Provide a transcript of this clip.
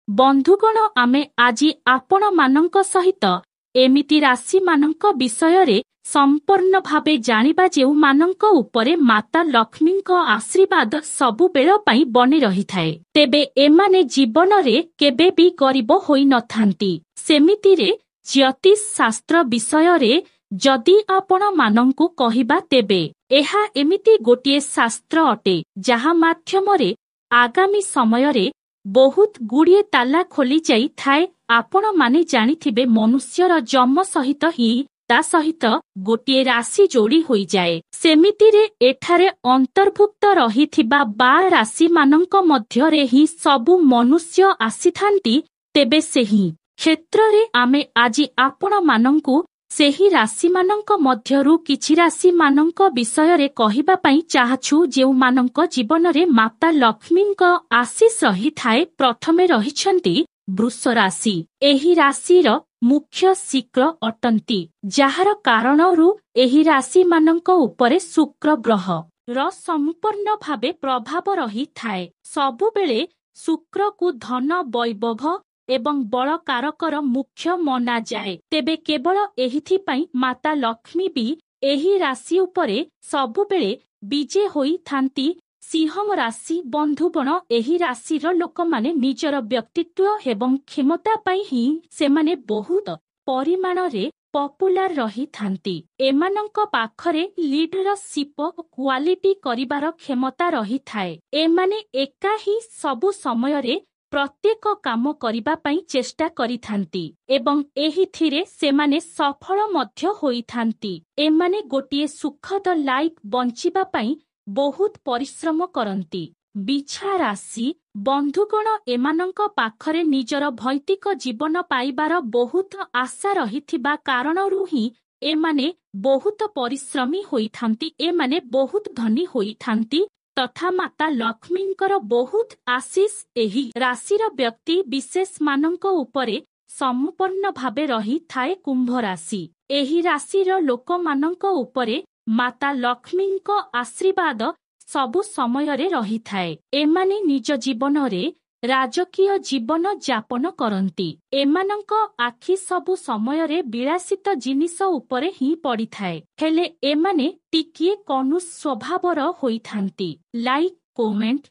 ବନ୍ଧୁଗଣ ଆମେ ଆଜି ଆପଣମାନଙ୍କ ସହିତ ଏମିତି ରାଶିମାନଙ୍କ ବିଷୟରେ ସମ୍ପୂର୍ଣ୍ଣ ଭାବେ ଜାଣିବା ଯେଉଁମାନଙ୍କ ଉପରେ ମାତା ଲକ୍ଷ୍ମୀଙ୍କ ଆଶୀର୍ବାଦ ସବୁବେଳ ପାଇଁ ବନି ରହିଥାଏ। ତେବେ ଏମାନେ ଜୀବନରେ କେବେ ବି ଗରିବ ହୋଇନଥାନ୍ତି। ସେମିତିରେ ଜ୍ୟୋତିଷ ଶାସ୍ତ୍ର ବିଷୟରେ ଯଦି ଆପଣମାନଙ୍କୁ କହିବା ତେବେ ଏହା ଏମିତି ଗୋଟିଏ ଶାସ୍ତ୍ର ଅଟେ ଯାହା ମାଧ୍ୟମରେ ଆଗାମୀ ସମୟରେ ବହୁତ ଗୁଡ଼ିଏ ତାଲା ଖୋଲି ଯାଇଥାଏ। ଆପଣମାନେ ଜାଣିଥିବେ ମନୁଷ୍ୟର ଜନ୍ମ ସହିତ ହିଁ ତା ସହିତ ଗୋଟିଏ ରାଶି ଯୋଡ଼ି ହୋଇଯାଏ। ସେମିତିରେ ଏଠାରେ ଅନ୍ତର୍ଭୁକ୍ତ ରହିଥିବା 12 ରାଶିମାନଙ୍କ ମଧ୍ୟରେ ହିଁ ସବୁ ମନୁଷ୍ୟ ଆସିଥାନ୍ତି। ତେବେ ସେହି କ୍ଷେତ୍ରରେ ଆମେ ଆଜି ଆପଣମାନଙ୍କୁ ସେହି ରାଶିମାନଙ୍କ ମଧ୍ୟରୁ କିଛି ରାଶିମାନଙ୍କ ବିଷୟରେ କହିବା ପାଇଁ ଚାହୁଁଛୁ ଯେଉଁମାନଙ୍କ ଜୀବନରେ ମାତା ଲକ୍ଷ୍ମୀଙ୍କ ଆଶୀଷ ରହିଥାଏ। ପ୍ରଥମେ ରହିଛନ୍ତି ବୃଷ ରାଶି। ଏହି ରାଶିର ମୁଖ୍ୟ ଶୁକ୍ର ଅଟନ୍ତି, ଯାହାର କାରଣରୁ ଏହି ରାଶିମାନଙ୍କ ଉପରେ ଶୁକ୍ର ଗ୍ରହର ସମ୍ପୂର୍ଣ୍ଣ ଭାବେ ପ୍ରଭାବ ରହିଥାଏ। ସବୁବେଳେ ଶୁକ୍ରକୁ ଧନ ବୈଭବ ଏବଂ ବଳକାରକର ମୁଖ୍ୟ ମନାଯାଏ। ତେବେ କେବଳ ଏଥିପାଇଁ ମାତା ଲକ୍ଷ୍ମୀ ବି ଏହି ରାଶି ଉପରେ ସବୁବେଳେ ବିଜେ ହୋଇଥାନ୍ତି। ସିଂହ ରାଶି ବନ୍ଧୁଗଣ ଏହି ରାଶିର ଲୋକମାନେ ନିଜର ବ୍ୟକ୍ତିତ୍ୱ ଏବଂ କ୍ଷମତା ପାଇଁ ହିଁ ସେମାନେ ବହୁତ ପରିମାଣରେ ପପୁଲାର ରହିଥାନ୍ତି। ଏମାନଙ୍କ ପାଖରେ ଲିଡରସିପ୍ କ୍ୱାଲିଟି କରିବାର କ୍ଷମତା ରହିଥାଏ। ଏମାନେ ଏକା ହିଁ ସବୁ ସମୟରେ ପ୍ରତ୍ୟେକ କାମ କରିବା ପାଇଁ ଚେଷ୍ଟା କରିଥାନ୍ତି ଏବଂ ଏହିଥିରେ ସେମାନେ ସଫଳ ମଧ୍ୟ ହୋଇଥାନ୍ତି। ଏମାନେ ଗୋଟିଏ ସୁଖଦ ଲାଇଫ୍ ବଞ୍ଚିବା ପାଇଁ ବହୁତ ପରିଶ୍ରମ କରନ୍ତି। ବିଛା ରାଶି ବନ୍ଧୁଗଣ ଏମାନଙ୍କ ପାଖରେ ନିଜର ଭୌତିକ ଜୀବନ ପାଇବାର ବହୁତ ଆଶା ରହିଥିବା କାରଣରୁ ହିଁ ଏମାନେ ବହୁତ ପରିଶ୍ରମୀ ହୋଇଥାନ୍ତି। ଏମାନେ ବହୁତ ଧନୀ ହୋଇଥାନ୍ତି ତଥା ମାତା ଲକ୍ଷ୍ମୀଙ୍କର ବହୁତ ଆଶୀଷ ଏହି ରାଶିର ବ୍ୟକ୍ତି ବିଶେଷମାନଙ୍କ ଉପରେ ସମ୍ପୂର୍ଣ୍ଣ ଭାବେ ରହିଥାଏ। କୁମ୍ଭ ରାଶି ଏହି ରାଶିର ଲୋକମାନଙ୍କ ଉପରେ ମାତା ଲକ୍ଷ୍ମୀଙ୍କ ଆଶୀର୍ବାଦ ସବୁ ସମୟରେ ରହିଥାଏ। ଏମାନେ ନିଜ ଜୀବନରେ ରାଜକୀୟ ଜୀବନ ଯାପନ କରନ୍ତି। ଏମାନଙ୍କ ଆଖି ସବୁ ସମୟରେ ବିଳାସିତ ଜିନିଷ ଉପରେ ହିଁ ପଡ଼ିଥାଏ। ହେଲେ ଏମାନେ ଟିକିଏ କନୁଷ ସ୍ୱଭାବର ହୋଇଥାନ୍ତି। Like, comment